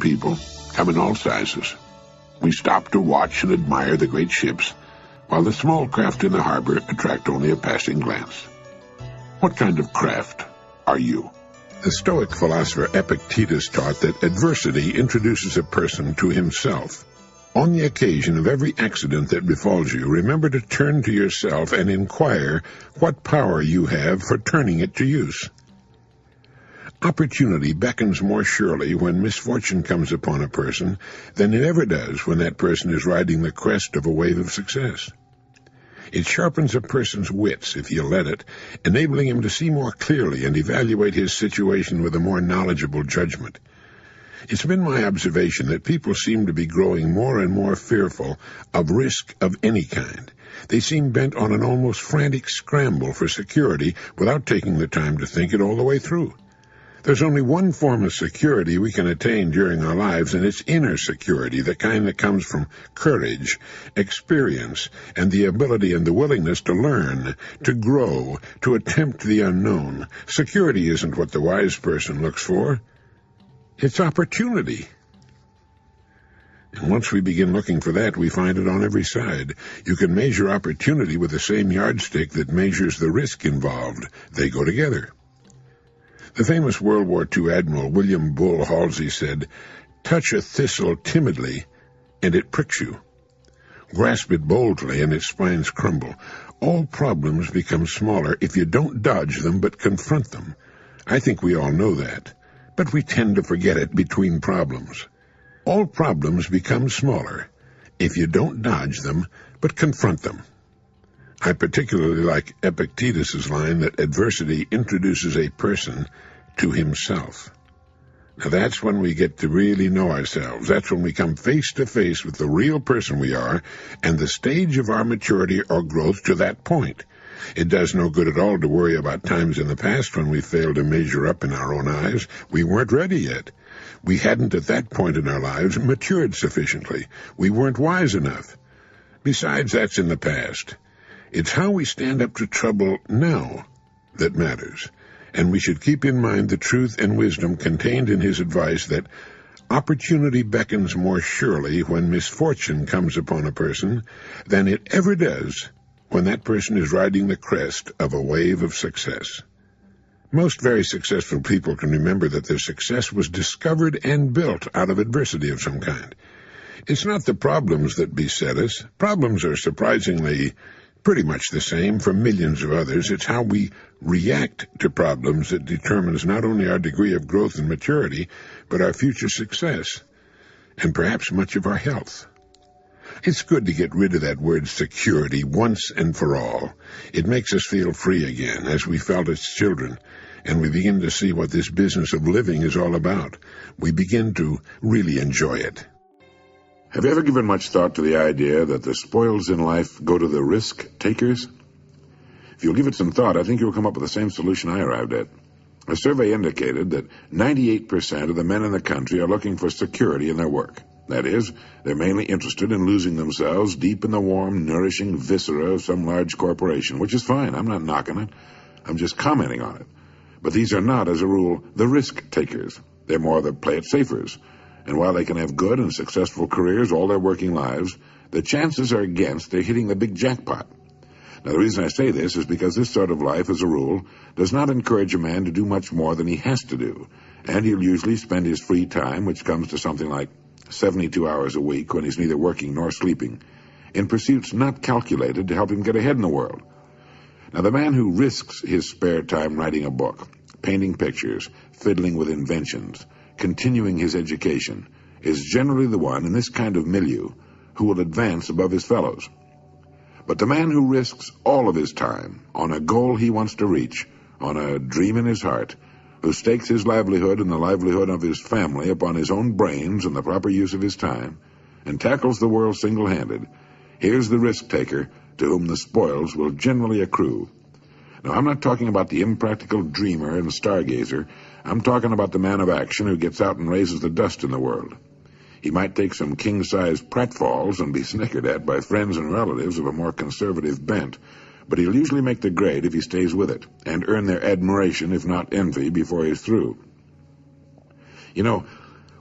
people come in all sizes. We stop to watch and admire the great ships, while the small craft in the harbor attract only a passing glance. What kind of craft are you? The Stoic philosopher Epictetus taught that adversity introduces a person to himself. On the occasion of every accident that befalls you, remember to turn to yourself and inquire what power you have for turning it to use. Opportunity beckons more surely when misfortune comes upon a person than it ever does when that person is riding the crest of a wave of success. It sharpens a person's wits, if you let it, enabling him to see more clearly and evaluate his situation with a more knowledgeable judgment. It's been my observation that people seem to be growing more and more fearful of risk of any kind. They seem bent on an almost frantic scramble for security without taking the time to think it all the way through. There's only one form of security we can attain during our lives, and it's inner security, the kind that comes from courage, experience, and the ability and the willingness to learn, to grow, to attempt the unknown. Security isn't what the wise person looks for. It's opportunity. And once we begin looking for that, we find it on every side. You can measure opportunity with the same yardstick that measures the risk involved. They go together. The famous World War II Admiral William Bull Halsey said, "Touch a thistle timidly, and it pricks you. Grasp it boldly, and its spines crumble. All problems become smaller if you don't dodge them but confront them." I think we all know that, but we tend to forget it between problems. All problems become smaller if you don't dodge them but confront them. I particularly like Epictetus's line that adversity introduces a person to himself. Now that's when we get to really know ourselves. That's when we come face to face with the real person we are and the stage of our maturity or growth to that point. It does no good at all to worry about times in the past when we failed to measure up in our own eyes. We weren't ready yet. We hadn't at that point in our lives matured sufficiently. We weren't wise enough. Besides, that's in the past. It's how we stand up to trouble now that matters, and we should keep in mind the truth and wisdom contained in his advice that opportunity beckons more surely when misfortune comes upon a person than it ever does when that person is riding the crest of a wave of success. Most very successful people can remember that their success was discovered and built out of adversity of some kind. It's not the problems that beset us. Problems are surprisingly pretty much the same for millions of others. It's how we react to problems that determines not only our degree of growth and maturity, but our future success, and perhaps much of our health. It's good to get rid of that word security once and for all. It makes us feel free again, as we felt as children, and we begin to see what this business of living is all about. We begin to really enjoy it. Have you ever given much thought to the idea that the spoils in life go to the risk takers? If you'll give it some thought, I think you'll come up with the same solution I arrived at. A survey indicated that 98% of the men in the country are looking for security in their work. That is, they're mainly interested in losing themselves deep in the warm, nourishing viscera of some large corporation, which is fine. I'm not knocking it. I'm just commenting on it. But these are not, as a rule, the risk takers. They're more the play-it-safers. And while they can have good and successful careers all their working lives, the chances are against their hitting the big jackpot. Now, the reason I say this is because this sort of life, as a rule, does not encourage a man to do much more than he has to do, and he'll usually spend his free time, which comes to something like 72 hours a week when he's neither working nor sleeping, in pursuits not calculated to help him get ahead in the world. Now, the man who risks his spare time writing a book, painting pictures, fiddling with inventions, continuing his education, is generally the one in this kind of milieu who will advance above his fellows. But the man who risks all of his time on a goal he wants to reach, on a dream in his heart, who stakes his livelihood and the livelihood of his family upon his own brains and the proper use of his time, and tackles the world single-handed, here's the risk-taker to whom the spoils will generally accrue. Now, I'm not talking about the impractical dreamer and stargazer. I'm talking about the man of action who gets out and raises the dust in the world. He might take some king-size pratfalls and be snickered at by friends and relatives of a more conservative bent, but he'll usually make the grade if he stays with it, and earn their admiration, if not envy, before he's through. You know,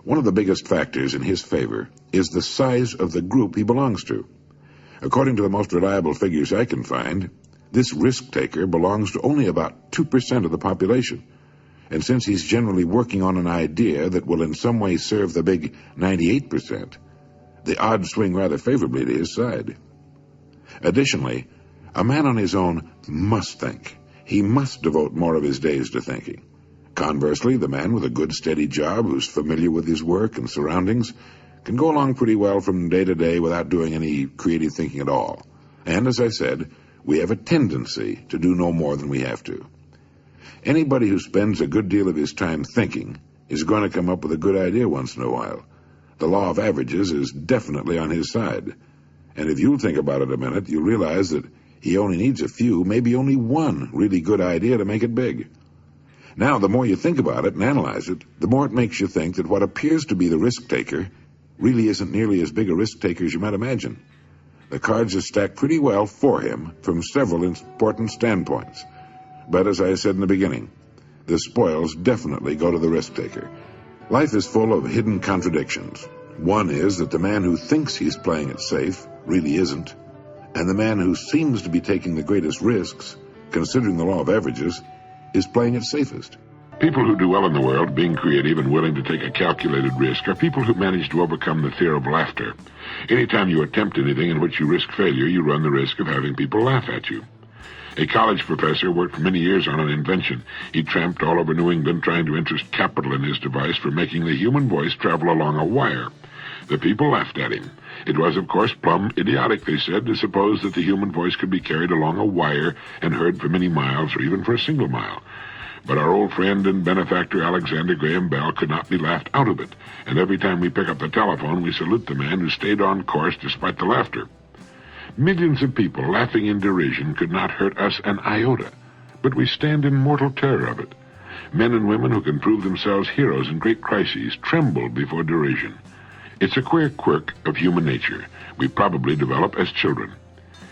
One of the biggest factors in his favor is the size of the group he belongs to. According to the most reliable figures I can find, this risk-taker belongs to only about 2% of the population. And since he's generally working on an idea that will in some way serve the big 98%, the odds swing rather favorably to his side. Additionally, a man on his own must think. He must devote more of his days to thinking. Conversely, the man with a good steady job who's familiar with his work and surroundings can go along pretty well from day to day without doing any creative thinking at all. And as I said, we have a tendency to do no more than we have to. Anybody who spends a good deal of his time thinking is going to come up with a good idea once in a while. The law of averages is definitely on his side. And if you'll think about it a minute, you'll realize that he only needs a few, maybe only one really good idea to make it big. Now, the more you think about it and analyze it, the more it makes you think that what appears to be the risk-taker really isn't nearly as big a risk-taker as you might imagine. The cards are stacked pretty well for him from several important standpoints. But as I said in the beginning, the spoils definitely go to the risk-taker. Life is full of hidden contradictions. One is that the man who thinks he's playing it safe really isn't, and the man who seems to be taking the greatest risks, considering the law of averages, is playing it safest. People who do well in the world, being creative and willing to take a calculated risk, are people who manage to overcome the fear of laughter. Anytime you attempt anything in which you risk failure, you run the risk of having people laugh at you. A college professor worked for many years on an invention. He tramped all over New England trying to interest capital in his device for making the human voice travel along a wire. The people laughed at him. It was, of course, plumb idiotic, they said, to suppose that the human voice could be carried along a wire and heard for many miles or even for a single mile. But our old friend and benefactor Alexander Graham Bell could not be laughed out of it, and every time we pick up the telephone, we salute the man who stayed on course despite the laughter. Millions of people laughing in derision could not hurt us an iota, but we stand in mortal terror of it. Men and women who can prove themselves heroes in great crises tremble before derision. It's a queer quirk of human nature we probably develop as children.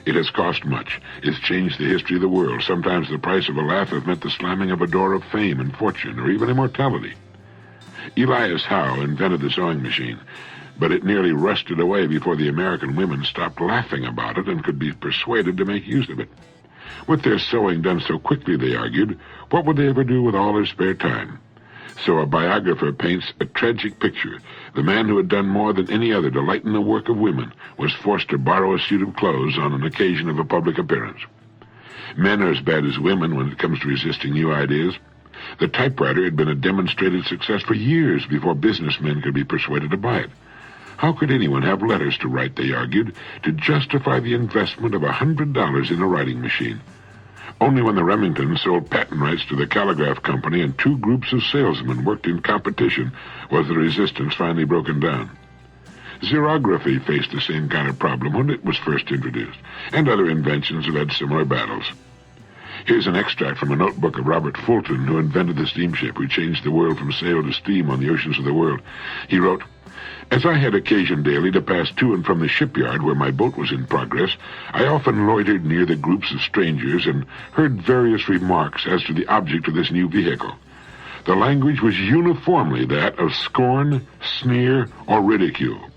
It has cost much. It's changed the history of the world. Sometimes the price of a laugh has meant the slamming of a door of fame and fortune, or even immortality. Elias Howe invented the sewing machine, but it nearly rusted away before the American women stopped laughing about it and could be persuaded to make use of it. With their sewing done so quickly, they argued, what would they ever do with all their spare time? So a biographer paints a tragic picture. The man who had done more than any other to lighten the work of women was forced to borrow a suit of clothes on an occasion of a public appearance. Men are as bad as women when it comes to resisting new ideas. The typewriter had been a demonstrated success for years before businessmen could be persuaded to buy it. How could anyone have letters to write, they argued, to justify the investment of $100 in a writing machine? Only when the Remingtons sold patent rights to the Calligraph Company and two groups of salesmen worked in competition was the resistance finally broken down. Xerography faced the same kind of problem when it was first introduced, and other inventions have had similar battles. Here's an extract from a notebook of Robert Fulton, who invented the steamship, who changed the world from sail to steam on the oceans of the world. He wrote, as I had occasion daily to pass to and from the shipyard where my boat was in progress, I often loitered near the groups of strangers and heard various remarks as to the object of this new vehicle. The language was uniformly that of scorn, sneer, or ridicule.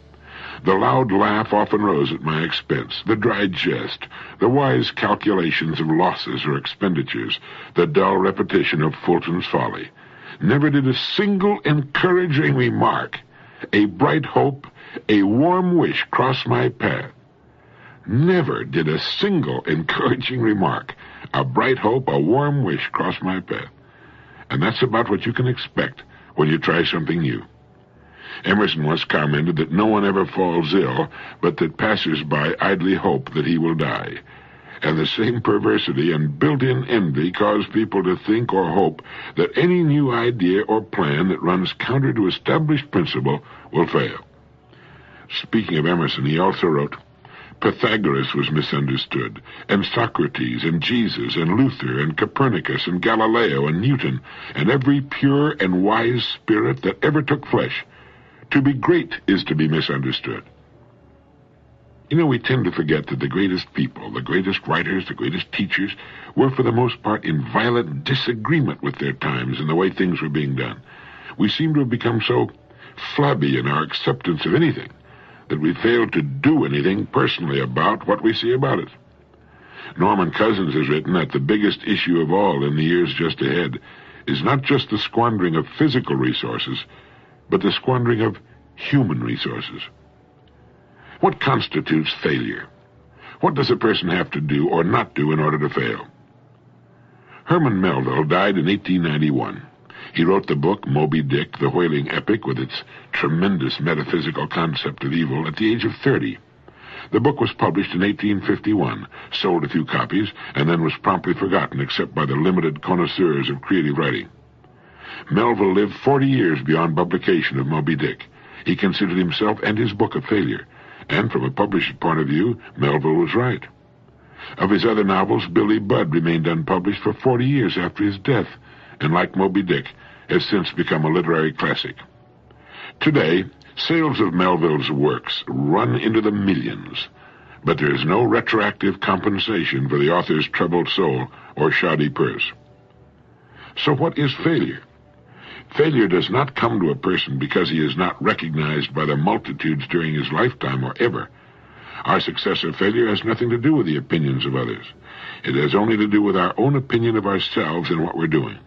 The loud laugh often rose at my expense, the dry jest, the wise calculations of losses or expenditures, the dull repetition of Fulton's folly. Never did a single encouraging remark, a bright hope, a warm wish cross my path. Never did a single encouraging remark, a bright hope, a warm wish cross my path. And that's about what you can expect when you try something new. Emerson once commented that no one ever falls ill, but that passers-by idly hope that he will die. And the same perversity and built-in envy cause people to think or hope that any new idea or plan that runs counter to established principle will fail. Speaking of Emerson, he also wrote, Pythagoras was misunderstood, and Socrates, and Jesus, and Luther, and Copernicus, and Galileo, and Newton, and every pure and wise spirit that ever took flesh. To be great is to be misunderstood. You know, we tend to forget that the greatest people, the greatest writers, the greatest teachers, were for the most part in violent disagreement with their times and the way things were being done. We seem to have become so flabby in our acceptance of anything, that we fail to do anything personally about what we see about it. Norman Cousins has written that the biggest issue of all in the years just ahead is not just the squandering of physical resources, but the squandering of human resources. What constitutes failure? What does a person have to do or not do in order to fail? Herman Melville died in 1891. He wrote the book Moby Dick, the whaling epic with its tremendous metaphysical concept of evil, at the age of 30. The book was published in 1851, sold a few copies, and then was promptly forgotten except by the limited connoisseurs of creative writing. Melville lived 40 years beyond publication of Moby Dick. He considered himself and his book a failure, and from a publisher's point of view, Melville was right. Of his other novels, Billy Budd remained unpublished for 40 years after his death, and like Moby Dick, has since become a literary classic. Today, sales of Melville's works run into the millions, but there is no retroactive compensation for the author's troubled soul or shoddy purse. So what is failure? Failure does not come to a person because he is not recognized by the multitudes during his lifetime or ever. Our success or failure has nothing to do with the opinions of others. It has only to do with our own opinion of ourselves and what we're doing.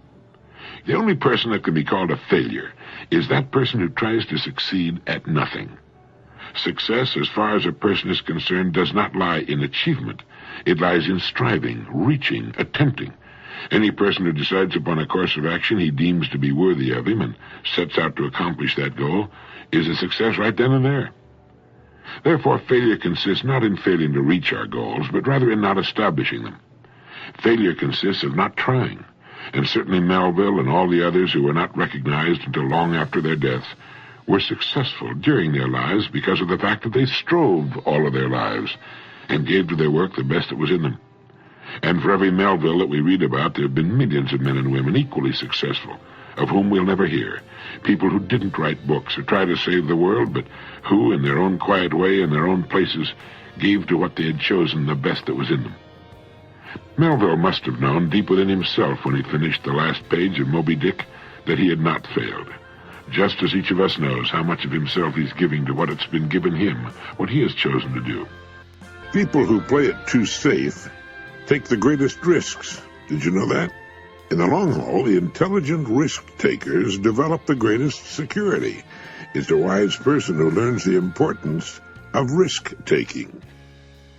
The only person that can be called a failure is that person who tries to succeed at nothing. Success, as far as a person is concerned, does not lie in achievement. It lies in striving, reaching, attempting. Any person who decides upon a course of action he deems to be worthy of him and sets out to accomplish that goal is a success right then and there. Therefore, failure consists not in failing to reach our goals, but rather in not establishing them. Failure consists of not trying, and certainly Melville and all the others who were not recognized until long after their death were successful during their lives because of the fact that they strove all of their lives and gave to their work the best that was in them. And for every Melville that we read about, there have been millions of men and women equally successful, of whom we'll never hear. People who didn't write books or try to save the world, but who, in their own quiet way, in their own places, gave to what they had chosen the best that was in them. Melville must have known deep within himself when he finished the last page of Moby Dick that he had not failed, just as each of us knows how much of himself he's giving to what it's been given him, what he has chosen to do. People who play it too safe take the greatest risks. Did you know that? In the long haul, the intelligent risk-takers develop the greatest security. It's a wise person who learns the importance of risk-taking.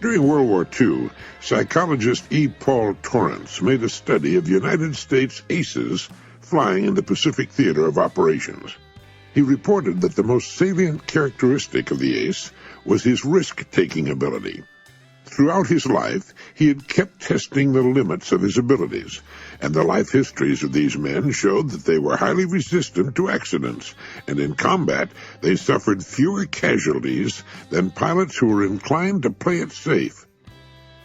During World War II, psychologist E. Paul Torrance made a study of United States aces flying in the Pacific Theater of Operations. He reported that the most salient characteristic of the ace was his risk-taking ability. Throughout his life, he had kept testing the limits of his abilities, and the life histories of these men showed that they were highly resistant to accidents, and in combat they suffered fewer casualties than pilots who were inclined to play it safe.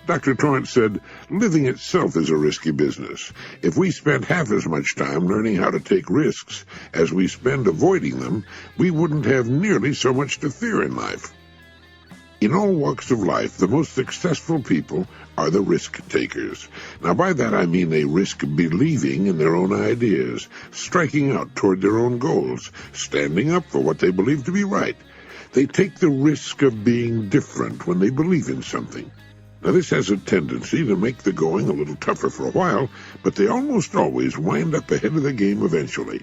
Dr. Torrance said, "Living itself is a risky business. If we spent half as much time learning how to take risks as we spend avoiding them, we wouldn't have nearly so much to fear in life." In all walks of life, the most successful people are the risk-takers. Now, by that I mean they risk believing in their own ideas, striking out toward their own goals, standing up for what they believe to be right. They take the risk of being different when they believe in something. Now, this has a tendency to make the going a little tougher for a while, but they almost always wind up ahead of the game eventually.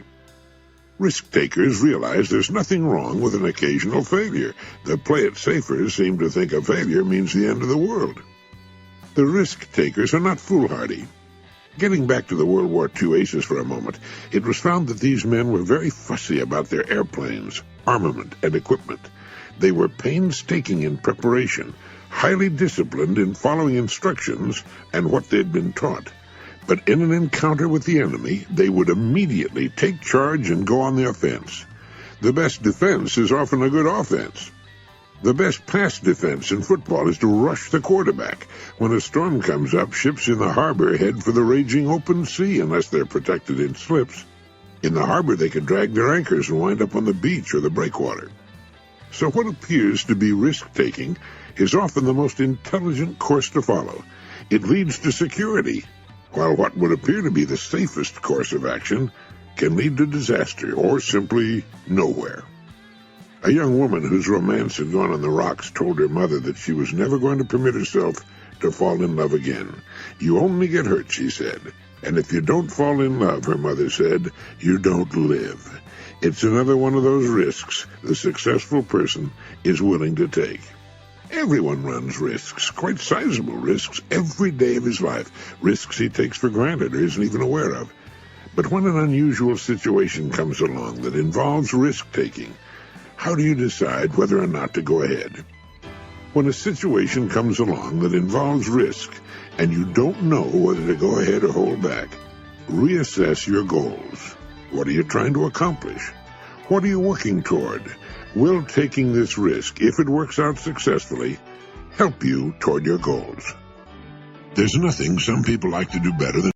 Risk-takers realize there's nothing wrong with an occasional failure. The play-it-safers seem to think a failure means the end of the world. The risk-takers are not foolhardy. Getting back to the World War II aces for a moment, it was found that these men were very fussy about their airplanes, armament, and equipment. They were painstaking in preparation, highly disciplined in following instructions and what they'd been taught. But in an encounter with the enemy, they would immediately take charge and go on the offense. The best defense is often a good offense. The best pass defense in football is to rush the quarterback. When a storm comes up, ships in the harbor head for the raging open sea unless they're protected in slips. In the harbor, they can drag their anchors and wind up on the beach or the breakwater. So what appears to be risk-taking is often the most intelligent course to follow. It leads to security, while what would appear to be the safest course of action can lead to disaster or simply nowhere. A young woman whose romance had gone on the rocks told her mother that she was never going to permit herself to fall in love again. You only get hurt, she said. And if you don't fall in love, her mother said, you don't live. It's another one of those risks the successful person is willing to take. Everyone runs risks, quite sizable risks, every day of his life, risks he takes for granted or isn't even aware of. But when an unusual situation comes along that involves risk-taking, how do you decide whether or not to go ahead? When a situation comes along that involves risk and you don't know whether to go ahead or hold back, reassess your goals. What are you trying to accomplish? What are you working toward? Will taking this risk, if it works out successfully, help you toward your goals? There's nothing some people like to do better than